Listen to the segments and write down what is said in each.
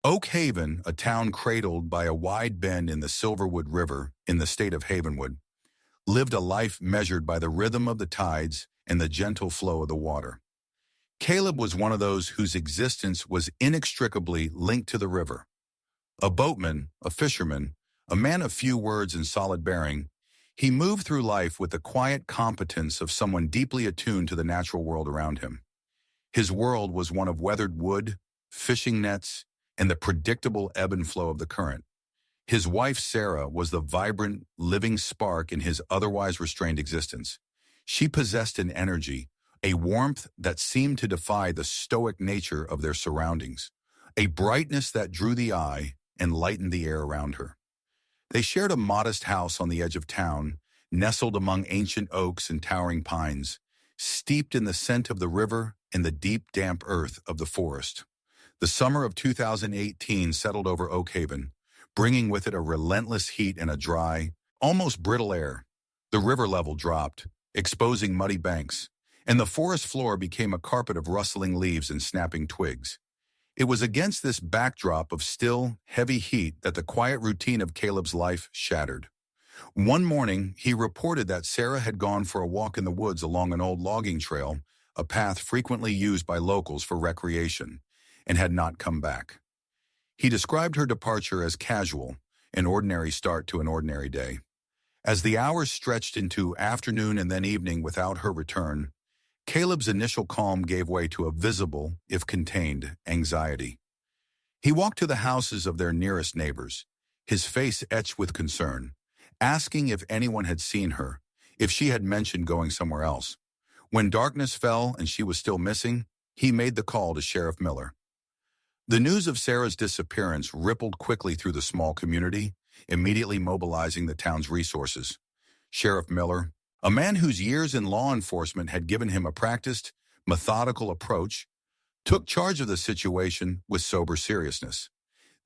Oak Haven, a town cradled by a wide bend in the Silverwood River in the state of Havenwood, lived a life measured by the rhythm of the tides and the gentle flow of the water. Caleb was one of those whose existence was inextricably linked to the river. A boatman, a fisherman, a man of few words and solid bearing, he moved through life with the quiet competence of someone deeply attuned to the natural world around him. His world was one of weathered wood, fishing nets, and the predictable ebb and flow of the current. His wife, Sarah, was the vibrant, living spark in his otherwise restrained existence. She possessed an energy, a warmth that seemed to defy the stoic nature of their surroundings, a brightness that drew the eye and lightened the air around her. They shared a modest house on the edge of town, nestled among ancient oaks and towering pines, steeped in the scent of the river and the deep, damp earth of the forest. The summer of 2018 settled over Oak Haven, bringing with it a relentless heat and a dry, almost brittle air. The river level dropped, exposing muddy banks, and the forest floor became a carpet of rustling leaves and snapping twigs. It was against this backdrop of still, heavy heat that the quiet routine of Caleb's life shattered. One morning, he reported that Sarah had gone for a walk in the woods along an old logging trail, a path frequently used by locals for recreation, and had not come back. He described her departure as casual, an ordinary start to an ordinary day. As the hours stretched into afternoon and then evening without her return, Caleb's initial calm gave way to a visible, if contained, anxiety. He walked to the houses of their nearest neighbors, his face etched with concern, asking if anyone had seen her, if she had mentioned going somewhere else. When darkness fell and she was still missing, he made the call to Sheriff Miller. The news of Sarah's disappearance rippled quickly through the small community, immediately mobilizing the town's resources. Sheriff Miller, a man whose years in law enforcement had given him a practiced, methodical approach, took charge of the situation with sober seriousness.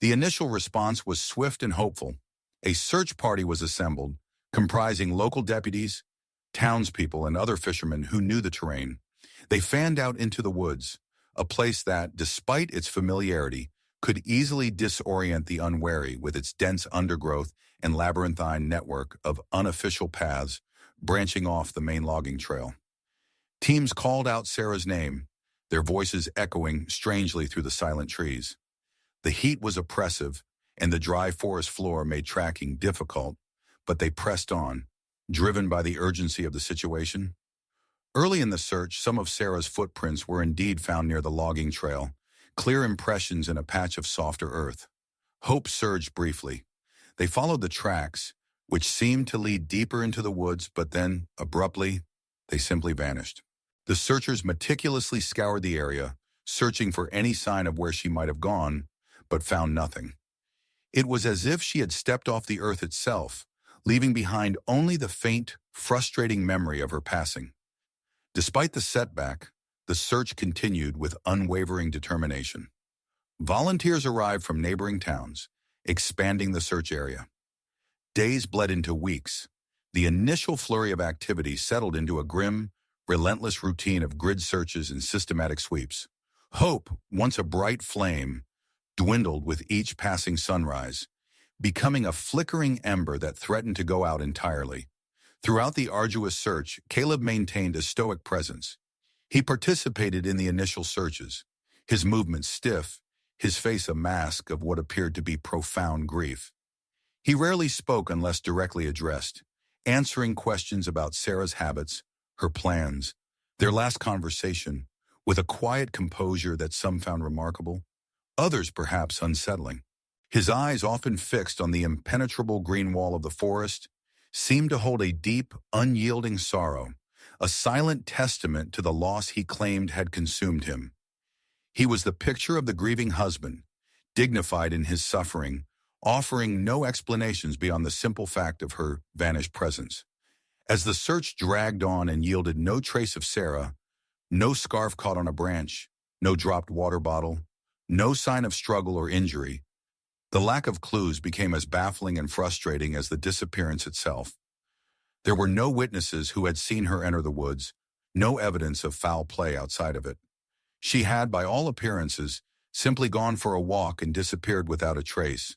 The initial response was swift and hopeful. A search party was assembled, comprising local deputies, townspeople, and other fishermen who knew the terrain. They fanned out into the woods, a place that, despite its familiarity, could easily disorient the unwary with its dense undergrowth and labyrinthine network of unofficial paths branching off the main logging trail. Teams called out Sarah's name, their voices echoing strangely through the silent trees. The heat was oppressive, and the dry forest floor made tracking difficult, but they pressed on, driven by the urgency of the situation. Early in the search, some of Sarah's footprints were indeed found near the logging trail, clear impressions in a patch of softer earth. Hope surged briefly. They followed the tracks, which seemed to lead deeper into the woods, but then, abruptly, they simply vanished. The searchers meticulously scoured the area, searching for any sign of where she might have gone, but found nothing. It was as if she had stepped off the earth itself, leaving behind only the faint, frustrating memory of her passing. Despite the setback, the search continued with unwavering determination. Volunteers arrived from neighboring towns, expanding the search area. Days bled into weeks. The initial flurry of activity settled into a grim, relentless routine of grid searches and systematic sweeps. Hope, once a bright flame, dwindled with each passing sunrise, becoming a flickering ember that threatened to go out entirely. Throughout the arduous search, Caleb maintained a stoic presence. He participated in the initial searches, his movements stiff, his face a mask of what appeared to be profound grief. He rarely spoke unless directly addressed, answering questions about Sarah's habits, her plans, their last conversation, with a quiet composure that some found remarkable, others perhaps unsettling. His eyes, often fixed on the impenetrable green wall of the forest, seemed to hold a deep, unyielding sorrow, a silent testament to the loss he claimed had consumed him. He was the picture of the grieving husband, dignified in his suffering, offering no explanations beyond the simple fact of her vanished presence. As the search dragged on and yielded no trace of Sarah, no scarf caught on a branch, no dropped water bottle, no sign of struggle or injury, the lack of clues became as baffling and frustrating as the disappearance itself. There were no witnesses who had seen her enter the woods, no evidence of foul play outside of it. She had, by all appearances, simply gone for a walk and disappeared without a trace,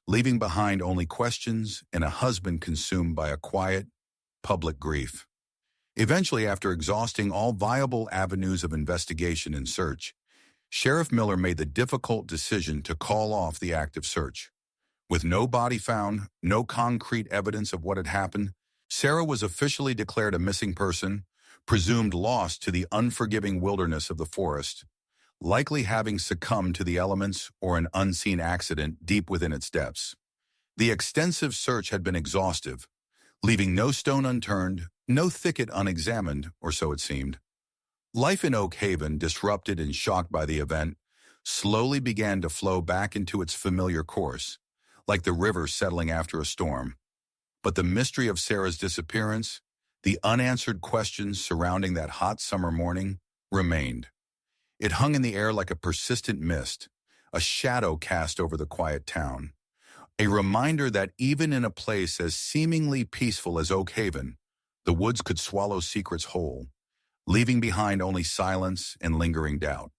leaving behind only questions and a husband consumed by a quiet, public grief. Eventually, after exhausting all viable avenues of investigation and search, Sheriff Miller made the difficult decision to call off the active search. With no body found, no concrete evidence of what had happened, Sarah was officially declared a missing person, presumed lost to the unforgiving wilderness of the forest, likely having succumbed to the elements or an unseen accident deep within its depths. The extensive search had been exhaustive, leaving no stone unturned, no thicket unexamined, or so it seemed. Life in Oak Haven, disrupted and shocked by the event, slowly began to flow back into its familiar course, like the river settling after a storm. But the mystery of Sarah's disappearance, the unanswered questions surrounding that hot summer morning, remained. It hung in the air like a persistent mist, a shadow cast over the quiet town, a reminder that even in a place as seemingly peaceful as Oak Haven, the woods could swallow secrets whole, leaving behind only silence and lingering doubt.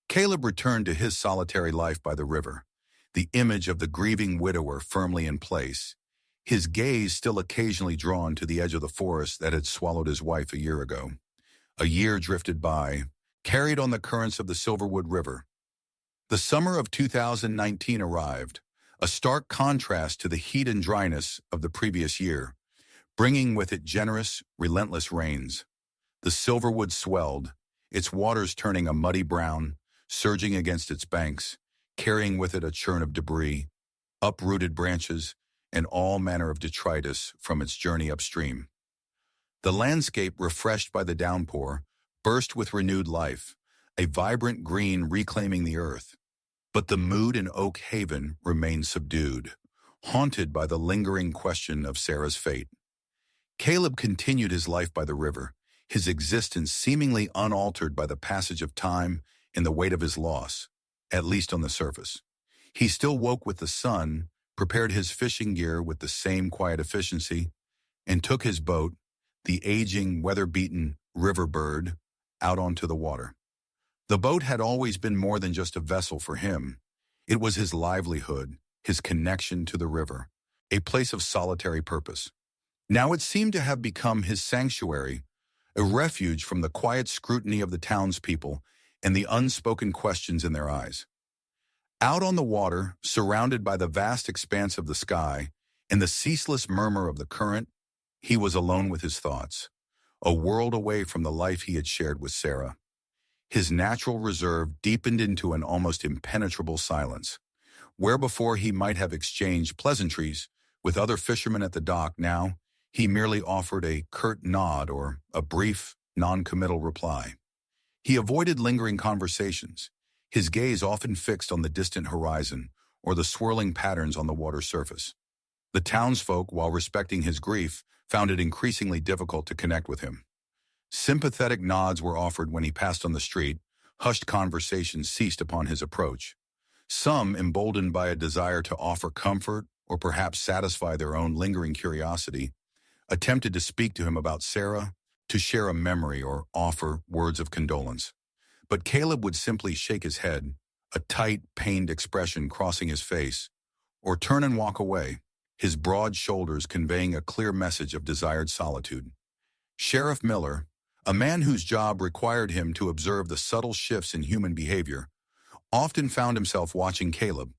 Caleb returned to his solitary life by the river, the image of the grieving widower firmly in place, his gaze still occasionally drawn to the edge of the forest that had swallowed his wife a year ago. A year drifted by, carried on the currents of the Silverwood River. The summer of 2019 arrived, a stark contrast to the heat and dryness of the previous year, bringing with it generous, relentless rains. The Silverwood swelled, its waters turning a muddy brown, surging against its banks, carrying with it a churn of debris, uprooted branches, and all manner of detritus from its journey upstream. The landscape, refreshed by the downpour, burst with renewed life, a vibrant green reclaiming the earth. But the mood in Oak Haven remained subdued, haunted by the lingering question of Sarah's fate. Caleb continued his life by the river, his existence seemingly unaltered by the passage of time and the weight of his loss, at least on the surface. He still woke with the sun, prepared his fishing gear with the same quiet efficiency, and took his boat, the aging, weather-beaten river bird, out onto the water. The boat had always been more than just a vessel for him. It was his livelihood, his connection to the river, a place of solitary purpose. Now it seemed to have become his sanctuary, a refuge from the quiet scrutiny of the townspeople and the unspoken questions in their eyes. Out on the water, surrounded by the vast expanse of the sky and the ceaseless murmur of the current, he was alone with his thoughts, a world away from the life he had shared with Sarah. His natural reserve deepened into an almost impenetrable silence. Where before he might have exchanged pleasantries with other fishermen at the dock, now he merely offered a curt nod or a brief, non-committal reply. He avoided lingering conversations, his gaze often fixed on the distant horizon or the swirling patterns on the water surface. The townsfolk, while respecting his grief, found it increasingly difficult to connect with him. Sympathetic nods were offered when he passed on the street, hushed conversations ceased upon his approach. Some, emboldened by a desire to offer comfort or perhaps satisfy their own lingering curiosity, attempted to speak to him about Sarah, to share a memory or offer words of condolence. But Caleb would simply shake his head, a tight, pained expression crossing his face, or turn and walk away, his broad shoulders conveying a clear message of desired solitude. Sheriff Miller, a man whose job required him to observe the subtle shifts in human behavior, often found himself watching Caleb.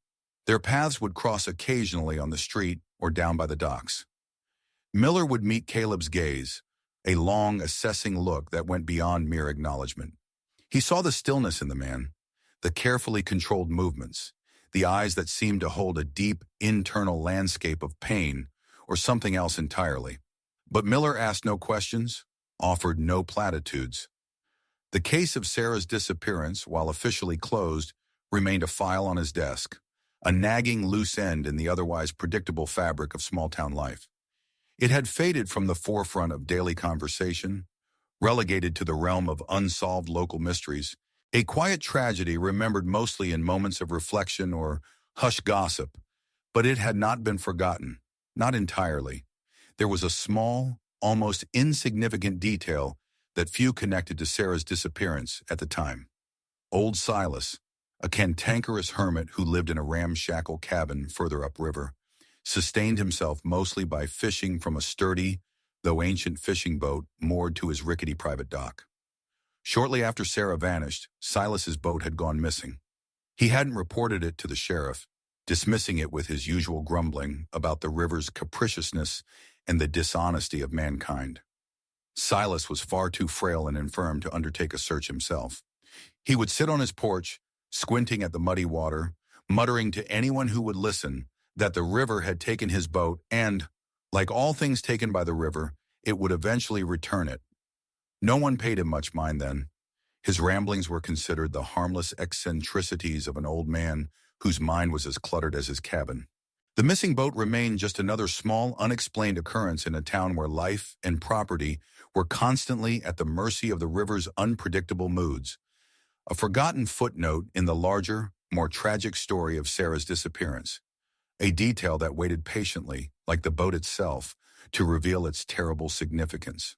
Their paths would cross occasionally on the street or down by the docks. Miller would meet Caleb's gaze, a long, assessing look that went beyond mere acknowledgement. He saw the stillness in the man, the carefully controlled movements, the eyes that seemed to hold a deep, internal landscape of pain or something else entirely. But Miller asked no questions, offered no platitudes. The case of Sarah's disappearance, while officially closed, remained a file on his desk, a nagging loose end in the otherwise predictable fabric of small-town life. It had faded from the forefront of daily conversation, relegated to the realm of unsolved local mysteries, a quiet tragedy remembered mostly in moments of reflection or hushed gossip. But it had not been forgotten, not entirely. There was a small, almost insignificant detail that few connected to Sarah's disappearance at the time. Old Silas, a cantankerous hermit who lived in a ramshackle cabin further upriver, sustained himself mostly by fishing from a sturdy, though ancient fishing boat moored to his rickety private dock. Shortly after Sarah vanished, Silas's boat had gone missing. He hadn't reported it to the sheriff, dismissing it with his usual grumbling about the river's capriciousness and the dishonesty of mankind. Silas was far too frail and infirm to undertake a search himself. He would sit on his porch, squinting at the muddy water, muttering to anyone who would listen that the river had taken his boat and, like all things taken by the river, it would eventually return it. No one paid him much mind then. His ramblings were considered the harmless eccentricities of an old man whose mind was as cluttered as his cabin. The missing boat remained just another small, unexplained occurrence in a town where life and property were constantly at the mercy of the river's unpredictable moods. A forgotten footnote in the larger, more tragic story of Sarah's disappearance. A detail that waited patiently, like the boat itself, to reveal its terrible significance.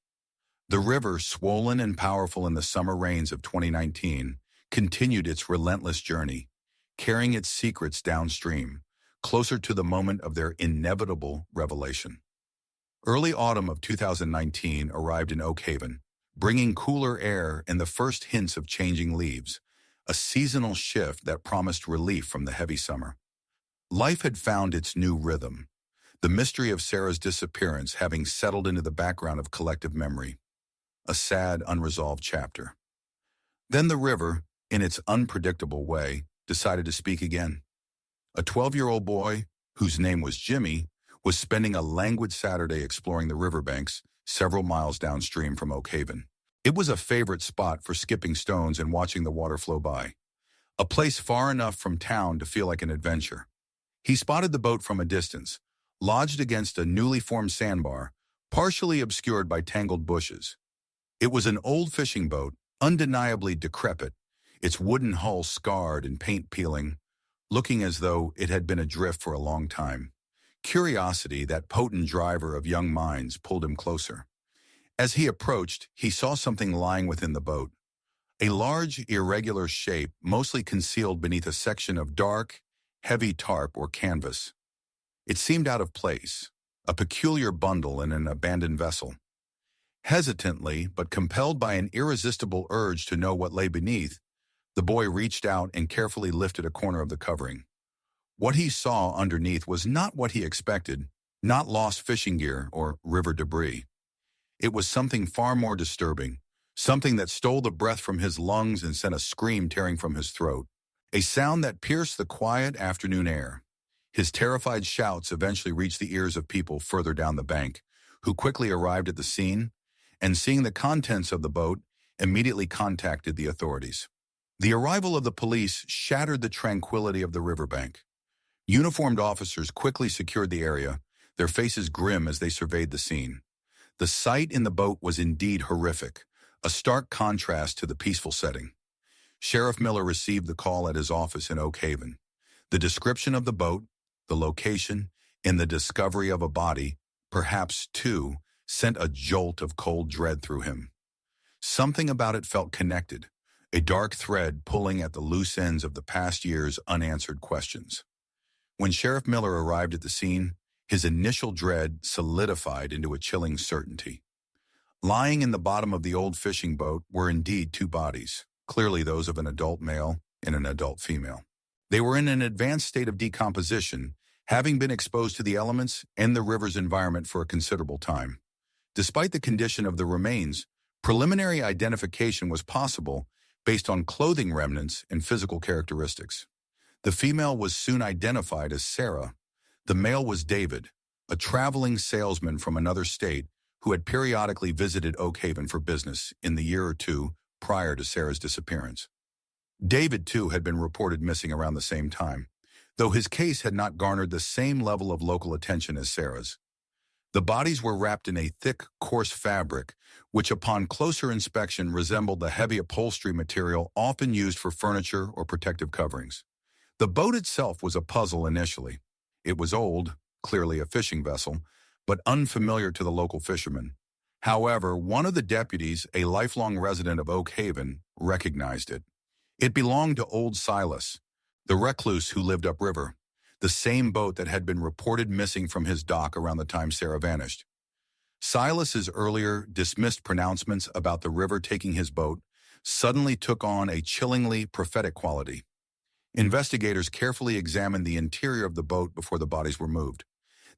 The river, swollen and powerful in the summer rains of 2019, continued its relentless journey, carrying its secrets downstream, closer to the moment of their inevitable revelation. Early autumn of 2019 arrived in Oak Haven, bringing cooler air and the first hints of changing leaves, a seasonal shift that promised relief from the heavy summer. Life had found its new rhythm, the mystery of Sarah's disappearance having settled into the background of collective memory, a sad, unresolved chapter. Then the river, in its unpredictable way, decided to speak again. A 12-year-old boy, whose name was Jimmy, was spending a languid Saturday exploring the riverbanks several miles downstream from Oak Haven. It was a favorite spot for skipping stones and watching the water flow by, a place far enough from town to feel like an adventure. He spotted the boat from a distance, lodged against a newly formed sandbar, partially obscured by tangled bushes. It was an old fishing boat, undeniably decrepit, its wooden hull scarred and paint peeling, looking as though it had been adrift for a long time. Curiosity, that potent driver of young minds, pulled him closer. As he approached, he saw something lying within the boat. A large, irregular shape, mostly concealed beneath a section of dark, heavy tarp or canvas. It seemed out of place, a peculiar bundle in an abandoned vessel. Hesitantly, but compelled by an irresistible urge to know what lay beneath, the boy reached out and carefully lifted a corner of the covering. What he saw underneath was not what he expected, not lost fishing gear or river debris. It was something far more disturbing, something that stole the breath from his lungs and sent a scream tearing from his throat, a sound that pierced the quiet afternoon air. His terrified shouts eventually reached the ears of people further down the bank, who quickly arrived at the scene and, seeing the contents of the boat, immediately contacted the authorities. The arrival of the police shattered the tranquility of the riverbank. Uniformed officers quickly secured the area, their faces grim as they surveyed the scene. The sight in the boat was indeed horrific, a stark contrast to the peaceful setting. Sheriff Miller received the call at his office in Oak Haven. The description of the boat, the location, and the discovery of a body, perhaps two, sent a jolt of cold dread through him. Something about it felt connected, a dark thread pulling at the loose ends of the past year's unanswered questions. When Sheriff Miller arrived at the scene, his initial dread solidified into a chilling certainty. Lying in the bottom of the old fishing boat were indeed two bodies, clearly those of an adult male and an adult female. They were in an advanced state of decomposition, having been exposed to the elements and the river's environment for a considerable time. Despite the condition of the remains, preliminary identification was possible based on clothing remnants and physical characteristics. The female was soon identified as Sarah. The male was David, a traveling salesman from another state who had periodically visited Oak Haven for business in the year or two prior to Sarah's disappearance. David, too, had been reported missing around the same time, though his case had not garnered the same level of local attention as Sarah's. The bodies were wrapped in a thick, coarse fabric, which upon closer inspection resembled the heavy upholstery material often used for furniture or protective coverings. The boat itself was a puzzle initially. It was old, clearly a fishing vessel, but unfamiliar to the local fishermen. However, one of the deputies, a lifelong resident of Oak Haven, recognized it. It belonged to old Silas, the recluse who lived upriver, the same boat that had been reported missing from his dock around the time Sarah vanished. Silas's earlier dismissed pronouncements about the river taking his boat suddenly took on a chillingly prophetic quality. Investigators carefully examined the interior of the boat before the bodies were moved.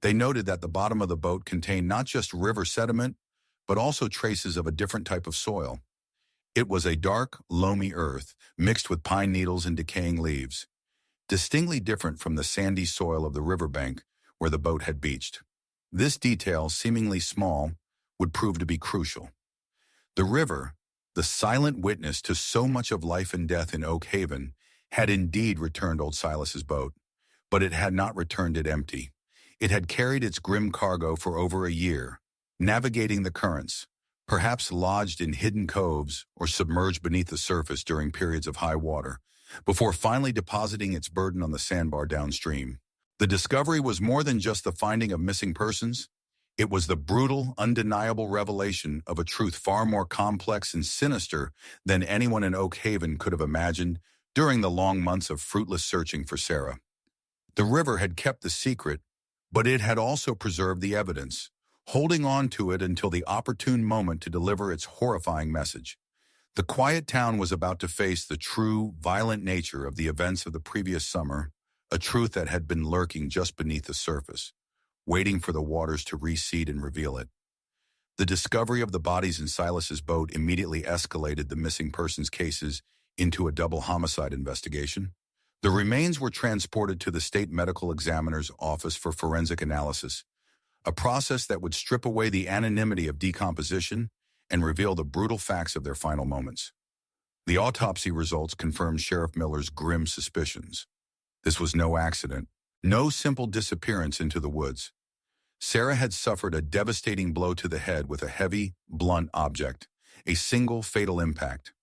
They noted that the bottom of the boat contained not just river sediment, but also traces of a different type of soil. It was a dark, loamy earth mixed with pine needles and decaying leaves, distinctly different from the sandy soil of the riverbank where the boat had beached. This detail, seemingly small, would prove to be crucial. The river, the silent witness to so much of life and death in Oak Haven, had indeed returned old Silas's boat, but it had not returned it empty. It had carried its grim cargo for over a year, navigating the currents, perhaps lodged in hidden coves or submerged beneath the surface during periods of high water, before finally depositing its burden on the sandbar downstream. The discovery was more than just the finding of missing persons. It was the brutal, undeniable revelation of a truth far more complex and sinister than anyone in Oak Haven could have imagined during the long months of fruitless searching for Sarah. The river had kept the secret, but it had also preserved the evidence, holding on to it until the opportune moment to deliver its horrifying message. The quiet town was about to face the true, violent nature of the events of the previous summer, a truth that had been lurking just beneath the surface, waiting for the waters to recede and reveal it. The discovery of the bodies in Silas's boat immediately escalated the missing persons cases into a double homicide investigation. The remains were transported to the state medical examiner's office for forensic analysis, a process that would strip away the anonymity of decomposition and reveal the brutal facts of their final moments. The autopsy results confirmed Sheriff Miller's grim suspicions. This was no accident, no simple disappearance into the woods. Sarah had suffered a devastating blow to the head with a heavy, blunt object, a single fatal impact.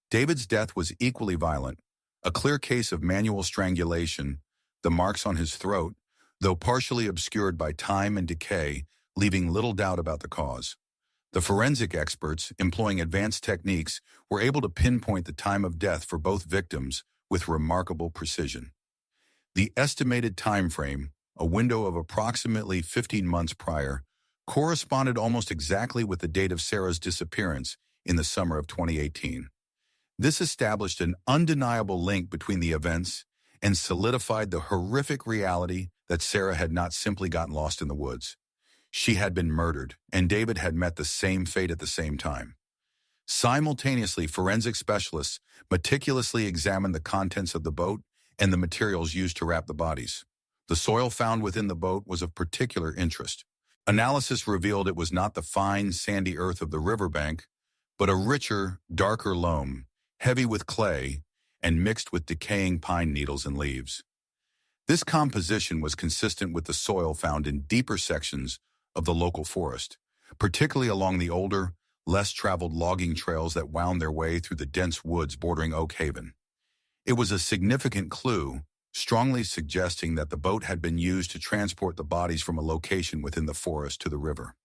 David's death was equally violent, a clear case of manual strangulation, the marks on his throat, though partially obscured by time and decay, leaving little doubt about the cause. The forensic experts, employing advanced techniques, were able to pinpoint the time of death for both victims with remarkable precision. The estimated time frame, a window of approximately 15 months prior, corresponded almost exactly with the date of Sarah's disappearance in the summer of 2018. This established an undeniable link between the events and solidified the horrific reality that Sarah had not simply gotten lost in the woods. She had been murdered, and David had met the same fate at the same time. Simultaneously, forensic specialists meticulously examined the contents of the boat and the materials used to wrap the bodies. The soil found within the boat was of particular interest. Analysis revealed it was not the fine, sandy earth of the riverbank, but a richer, darker loam, heavy with clay, and mixed with decaying pine needles and leaves. This composition was consistent with the soil found in deeper sections of the local forest, particularly along the older, less traveled logging trails that wound their way through the dense woods bordering Oak Haven. It was a significant clue, strongly suggesting that the boat had been used to transport the bodies from a location within the forest to the river.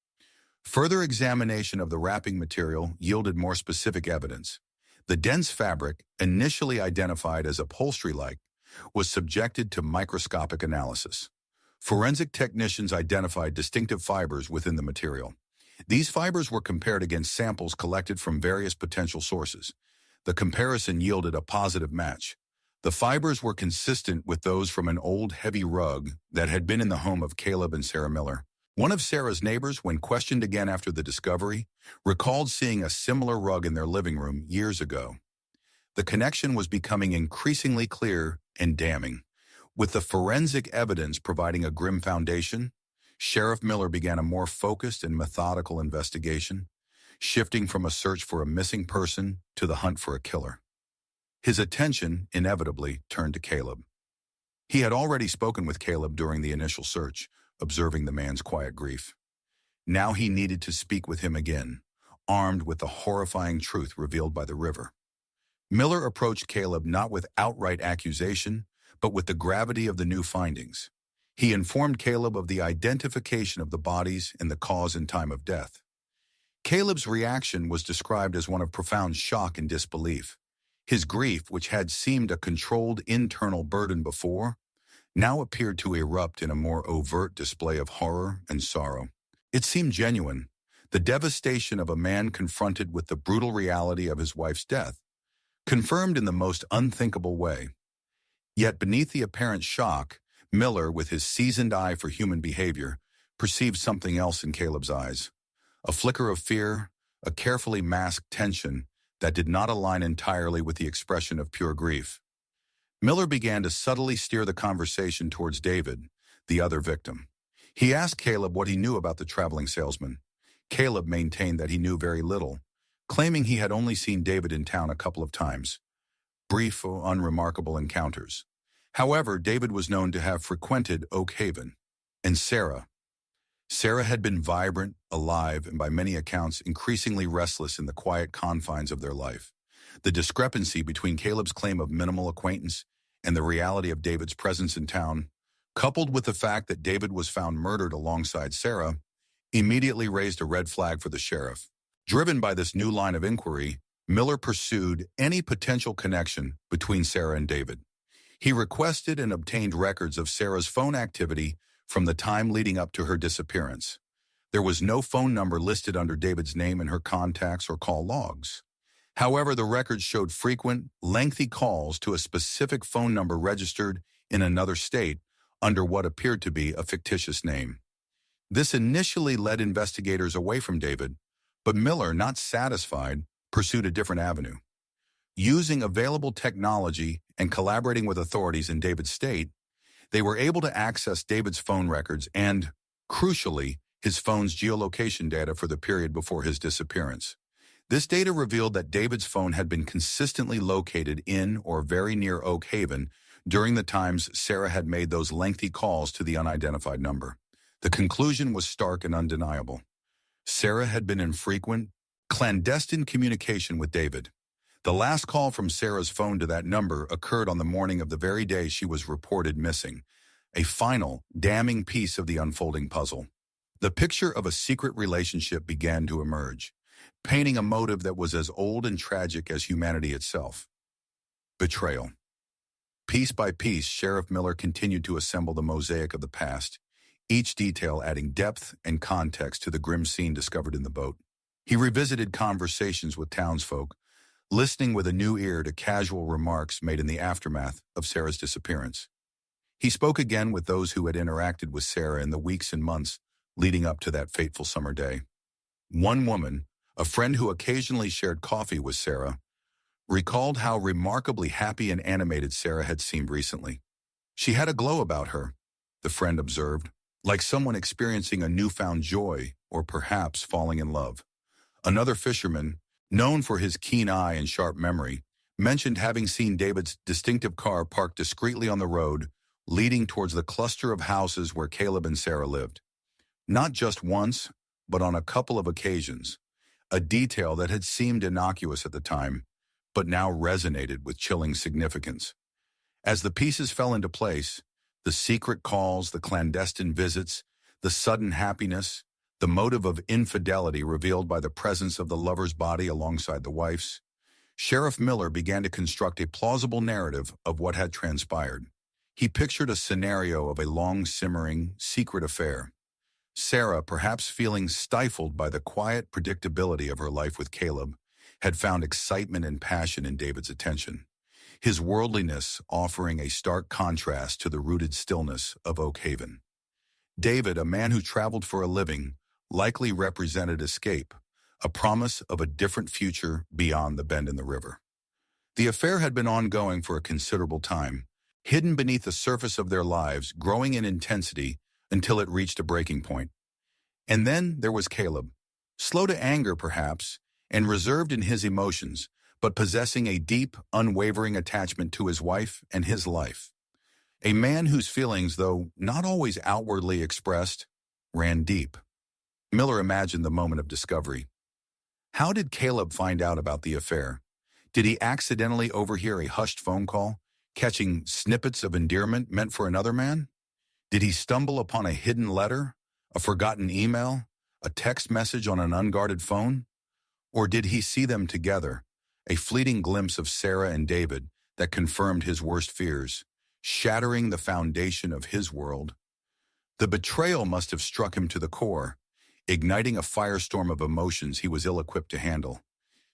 Further examination of the wrapping material yielded more specific evidence. The dense fabric, initially identified as upholstery-like, was subjected to microscopic analysis. Forensic technicians identified distinctive fibers within the material. These fibers were compared against samples collected from various potential sources. The comparison yielded a positive match. The fibers were consistent with those from an old heavy rug that had been in the home of Caleb and Sarah Miller. One of Sarah's neighbors, when questioned again after the discovery, recalled seeing a similar rug in their living room years ago. The connection was becoming increasingly clear and damning. With the forensic evidence providing a grim foundation, Sheriff Miller began a more focused and methodical investigation, shifting from a search for a missing person to the hunt for a killer. His attention inevitably turned to Caleb. He had already spoken with Caleb during the initial search, observing the man's quiet grief. Now he needed to speak with him again, armed with the horrifying truth revealed by the river. Miller approached Caleb not with outright accusation, but with the gravity of the new findings. He informed Caleb of the identification of the bodies and the cause and time of death. Caleb's reaction was described as one of profound shock and disbelief. His grief, which had seemed a controlled internal burden before, now appeared to erupt in a more overt display of horror and sorrow. It seemed genuine, the devastation of a man confronted with the brutal reality of his wife's death, confirmed in the most unthinkable way. Yet beneath the apparent shock, Miller, with his seasoned eye for human behavior, perceived something else in Caleb's eyes. A flicker of fear, a carefully masked tension that did not align entirely with the expression of pure grief. Miller began to subtly steer the conversation towards David, the other victim. He asked Caleb what he knew about the traveling salesman. Caleb maintained that he knew very little, claiming he had only seen David in town a couple of times. Brief, unremarkable encounters. However, David was known to have frequented Oak Haven. And Sarah had been vibrant, alive, and by many accounts increasingly restless in the quiet confines of their life. The discrepancy between Caleb's claim of minimal acquaintance and the reality of David's presence in town, coupled with the fact that David was found murdered alongside Sarah, immediately raised a red flag for the sheriff. Driven by this new line of inquiry, Miller pursued any potential connection between Sarah and David. He requested and obtained records of Sarah's phone activity from the time leading up to her disappearance. There was no phone number listed under David's name in her contacts or call logs. However, the records showed frequent, lengthy calls to a specific phone number registered in another state under what appeared to be a fictitious name. This initially led investigators away from David, but Miller, not satisfied, pursued a different avenue. Using available technology and collaborating with authorities in David's state, they were able to access David's phone records and, crucially, his phone's geolocation data for the period before his disappearance. This data revealed that David's phone had been consistently located in or very near Oak Haven during the times Sarah had made those lengthy calls to the unidentified number. The conclusion was stark and undeniable. Sarah had been in frequent, clandestine communication with David. The last call from Sarah's phone to that number occurred on the morning of the very day she was reported missing, a final, damning piece of the unfolding puzzle. The picture of a secret relationship began to emerge, painting a motive that was as old and tragic as humanity itself. Betrayal. Piece by piece, Sheriff Miller continued to assemble the mosaic of the past, each detail adding depth and context to the grim scene discovered in the boat. He revisited conversations with townsfolk, listening with a new ear to casual remarks made in the aftermath of Sarah's disappearance. He spoke again with those who had interacted with Sarah in the weeks and months leading up to that fateful summer day. One woman, a friend who occasionally shared coffee with Sarah, recalled how remarkably happy and animated Sarah had seemed recently. She had a glow about her, the friend observed, like someone experiencing a newfound joy or perhaps falling in love. Another fisherman, known for his keen eye and sharp memory, mentioned having seen David's distinctive car parked discreetly on the road, leading towards the cluster of houses where Caleb and Sarah lived. Not just once, but on a couple of occasions, a detail that had seemed innocuous at the time, but now resonated with chilling significance. As the pieces fell into place, the secret calls, the clandestine visits, the sudden happiness, the motive of infidelity revealed by the presence of the lover's body alongside the wife's, Sheriff Miller began to construct a plausible narrative of what had transpired. He pictured a scenario of a long-simmering, secret affair. Sarah, perhaps feeling stifled by the quiet predictability of her life with Caleb, had found excitement and passion in David's attention, his worldliness offering a stark contrast to the rooted stillness of Oak Haven. David, a man who traveled for a living, likely represented escape, a promise of a different future beyond the bend in the river. The affair had been ongoing for a considerable time, hidden beneath the surface of their lives, growing in intensity until it reached a breaking point. And then there was Caleb, slow to anger perhaps, and reserved in his emotions, but possessing a deep, unwavering attachment to his wife and his life. A man whose feelings, though not always outwardly expressed, ran deep. Miller imagined the moment of discovery. How did Caleb find out about the affair? Did he accidentally overhear a hushed phone call, catching snippets of endearment meant for another man? Did he stumble upon a hidden letter, a forgotten email, a text message on an unguarded phone? Or did he see them together, a fleeting glimpse of Sarah and David that confirmed his worst fears, shattering the foundation of his world. The betrayal must have struck him to the core, igniting a firestorm of emotions he was ill-equipped to handle.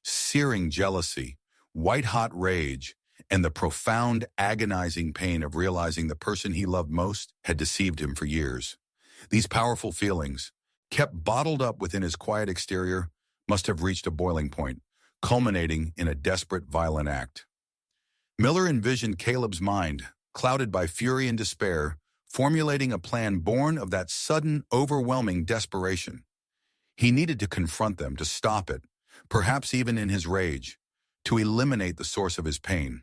Searing jealousy, white-hot rage, and the profound, agonizing pain of realizing the person he loved most had deceived him for years. These powerful feelings, kept bottled up within his quiet exterior, must have reached a boiling point, culminating in a desperate, violent act. Miller envisioned Caleb's mind, clouded by fury and despair, formulating a plan born of that sudden, overwhelming desperation. He needed to confront them, to stop it, perhaps even in his rage, to eliminate the source of his pain.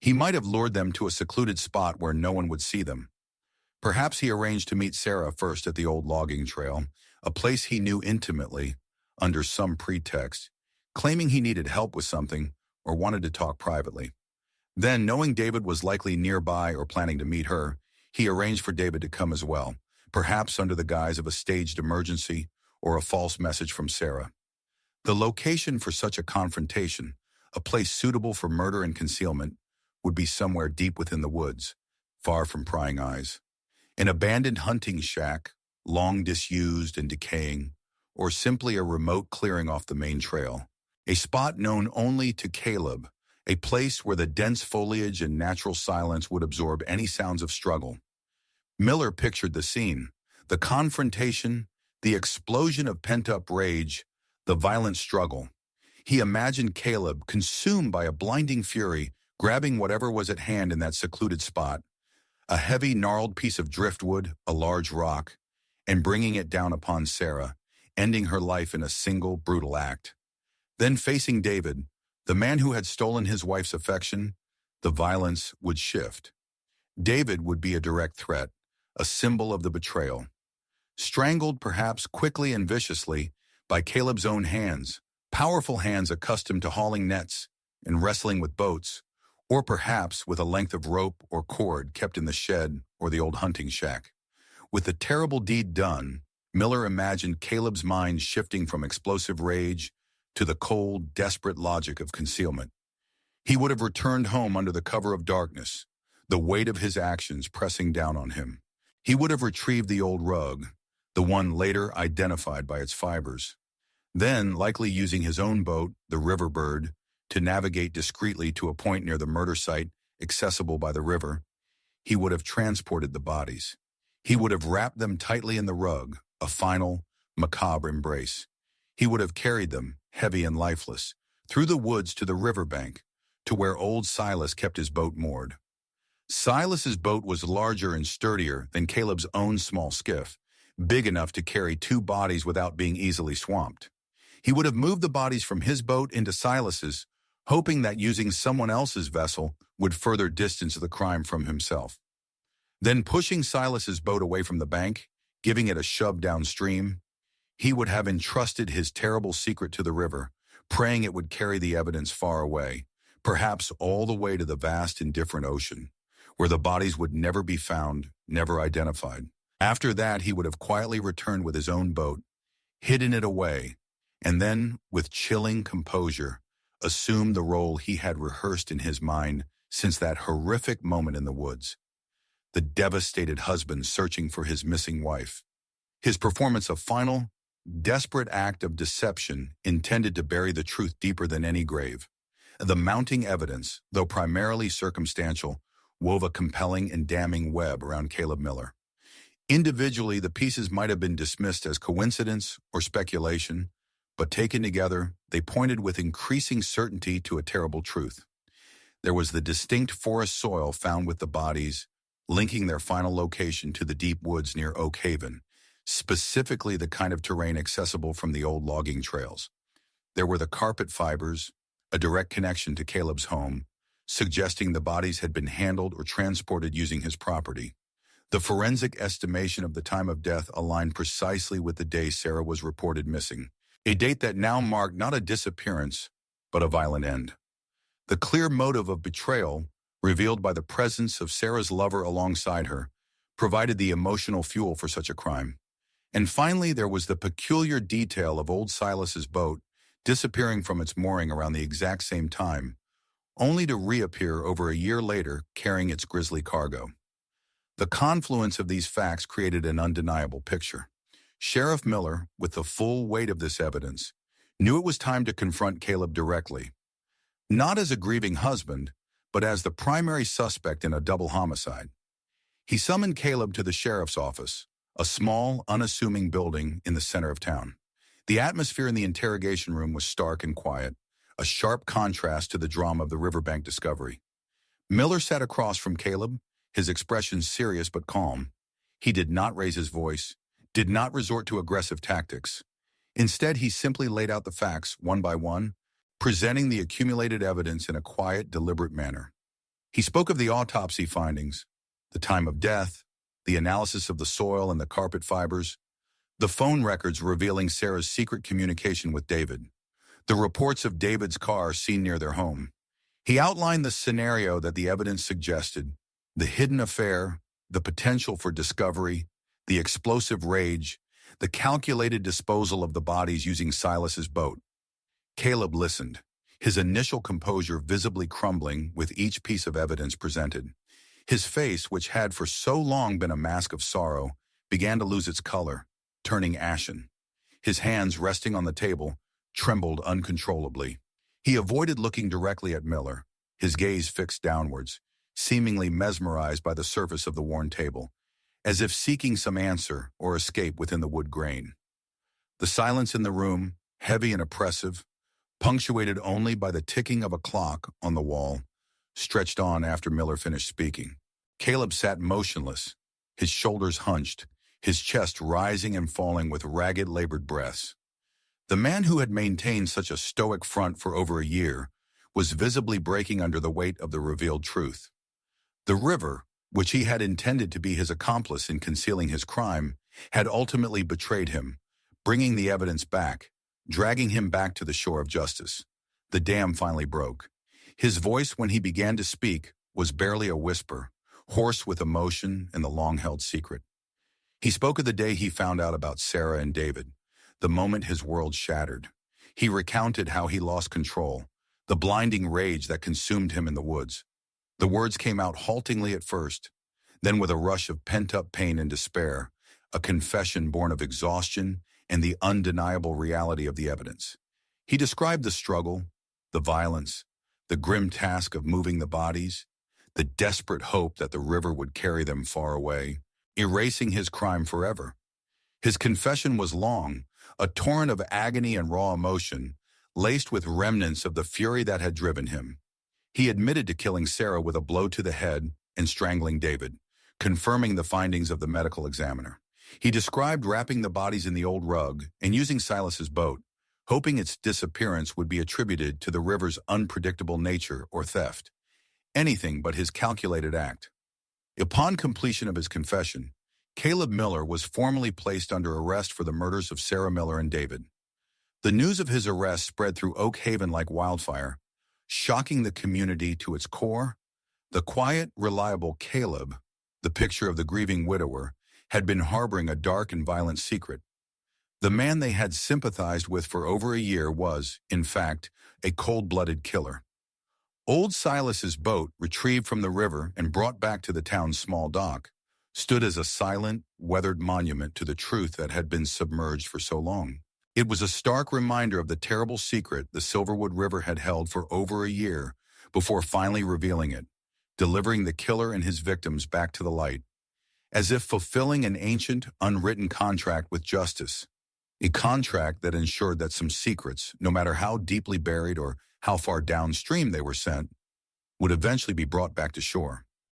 He might have lured them to a secluded spot where no one would see them. Perhaps he arranged to meet Sarah first at the old logging trail, a place he knew intimately, under some pretext, claiming he needed help with something or wanted to talk privately. Then, knowing David was likely nearby or planning to meet her, he arranged for David to come as well, perhaps under the guise of a staged emergency or a false message from Sarah. The location for such a confrontation, a place suitable for murder and concealment, would be somewhere deep within the woods, far from prying eyes. An abandoned hunting shack, long disused and decaying, or simply a remote clearing off the main trail. A spot known only to Caleb, a place where the dense foliage and natural silence would absorb any sounds of struggle. Miller pictured the scene, the confrontation, the explosion of pent-up rage, the violent struggle. He imagined Caleb, consumed by a blinding fury, grabbing whatever was at hand in that secluded spot, a heavy, gnarled piece of driftwood, a large rock, and bringing it down upon Sarah, ending her life in a single, brutal act. Then facing David, the man who had stolen his wife's affection, the violence would shift. David would be a direct threat, a symbol of the betrayal. Strangled perhaps quickly and viciously by Caleb's own hands, powerful hands accustomed to hauling nets and wrestling with boats, or perhaps with a length of rope or cord kept in the shed or the old hunting shack. With the terrible deed done, Miller imagined Caleb's mind shifting from explosive rage to the cold, desperate logic of concealment. He would have returned home under the cover of darkness, the weight of his actions pressing down on him. He would have retrieved the old rug, the one later identified by its fibers. Then, likely using his own boat, the Riverbird, to navigate discreetly to a point near the murder site, accessible by the river, he would have transported the bodies. He would have wrapped them tightly in the rug, a final, macabre embrace. He would have carried them, heavy and lifeless, through the woods to the riverbank, to where old Silas kept his boat moored. Silas's boat was larger and sturdier than Caleb's own small skiff, big enough to carry two bodies without being easily swamped. He would have moved the bodies from his boat into Silas's, hoping that using someone else's vessel would further distance the crime from himself. Then pushing Silas's boat away from the bank, giving it a shove downstream, he would have entrusted his terrible secret to the river, praying it would carry the evidence far away, perhaps all the way to the vast indifferent ocean, where the bodies would never be found, never identified. After that, he would have quietly returned with his own boat, hidden it away, and then, with chilling composure, assumed the role he had rehearsed in his mind since that horrific moment in the woods. The devastated husband searching for his missing wife. His performance a final, desperate act of deception intended to bury the truth deeper than any grave. The mounting evidence, though primarily circumstantial, wove a compelling and damning web around Caleb Miller. Individually, the pieces might have been dismissed as coincidence or speculation, but taken together, they pointed with increasing certainty to a terrible truth. There was the distinct forest soil found with the bodies, linking their final location to the deep woods near Oak Haven, specifically the kind of terrain accessible from the old logging trails. There were the carpet fibers, a direct connection to Caleb's home, suggesting the bodies had been handled or transported using his property. The forensic estimation of the time of death aligned precisely with the day Sarah was reported missing, a date that now marked not a disappearance, but a violent end. The clear motive of betrayal, revealed by the presence of Sarah's lover alongside her, provided the emotional fuel for such a crime. And finally, there was the peculiar detail of old Silas's boat, disappearing from its mooring around the exact same time, only to reappear over a year later carrying its grisly cargo. The confluence of these facts created an undeniable picture. Sheriff Miller, with the full weight of this evidence, knew it was time to confront Caleb directly, not as a grieving husband, but as the primary suspect in a double homicide. He summoned Caleb to the sheriff's office, a small, unassuming building in the center of town. The atmosphere in the interrogation room was stark and quiet, a sharp contrast to the drama of the riverbank discovery. Miller sat across from Caleb, his expression serious but calm. He did not raise his voice, did not resort to aggressive tactics. Instead, he simply laid out the facts one by one, presenting the accumulated evidence in a quiet, deliberate manner. He spoke of the autopsy findings, the time of death, the analysis of the soil and the carpet fibers, the phone records revealing Sarah's secret communication with David, the reports of David's car seen near their home. He outlined the scenario that the evidence suggested, the hidden affair, the potential for discovery, the explosive rage, the calculated disposal of the bodies using Silas's boat. Caleb listened, his initial composure visibly crumbling with each piece of evidence presented. His face, which had for so long been a mask of sorrow, began to lose its color, turning ashen. His hands, resting on the table, trembled uncontrollably. He avoided looking directly at Miller, his gaze fixed downwards, seemingly mesmerized by the surface of the worn table, as if seeking some answer or escape within the wood grain. The silence in the room, heavy and oppressive, punctuated only by the ticking of a clock on the wall, stretched on after Miller finished speaking. Caleb sat motionless, his shoulders hunched, his chest rising and falling with ragged, labored breaths. The man who had maintained such a stoic front for over a year was visibly breaking under the weight of the revealed truth. The river, which he had intended to be his accomplice in concealing his crime, had ultimately betrayed him, bringing the evidence back, dragging him back to the shore of justice. The dam finally broke. His voice, when he began to speak, was barely a whisper, hoarse with emotion and the long-held secret. He spoke of the day he found out about Sarah and David, the moment his world shattered. He recounted how he lost control, the blinding rage that consumed him in the woods. The words came out haltingly at first, then with a rush of pent-up pain and despair, a confession born of exhaustion and the undeniable reality of the evidence. He described the struggle, the violence, the grim task of moving the bodies, the desperate hope that the river would carry them far away, erasing his crime forever. His confession was long, a torrent of agony and raw emotion, laced with remnants of the fury that had driven him. He admitted to killing Sarah with a blow to the head and strangling David, confirming the findings of the medical examiner. He described wrapping the bodies in the old rug and using Silas's boat, hoping its disappearance would be attributed to the river's unpredictable nature or theft. Anything but his calculated act. Upon completion of his confession, Caleb Miller was formally placed under arrest for the murders of Sarah Miller and David. The news of his arrest spread through Oak Haven like wildfire, shocking the community to its core. The quiet, reliable Caleb, the picture of the grieving widower, had been harboring a dark and violent secret. The man they had sympathized with for over a year was, in fact, a cold-blooded killer. Old Silas's boat, retrieved from the river and brought back to the town's small dock, stood as a silent, weathered monument to the truth that had been submerged for so long. It was a stark reminder of the terrible secret the Silverwood River had held for over a year before finally revealing it, delivering the killer and his victims back to the light, as if fulfilling an ancient, unwritten contract with justice, a contract that ensured that some secrets, no matter how deeply buried or how far downstream they were sent, would eventually be brought back to shore.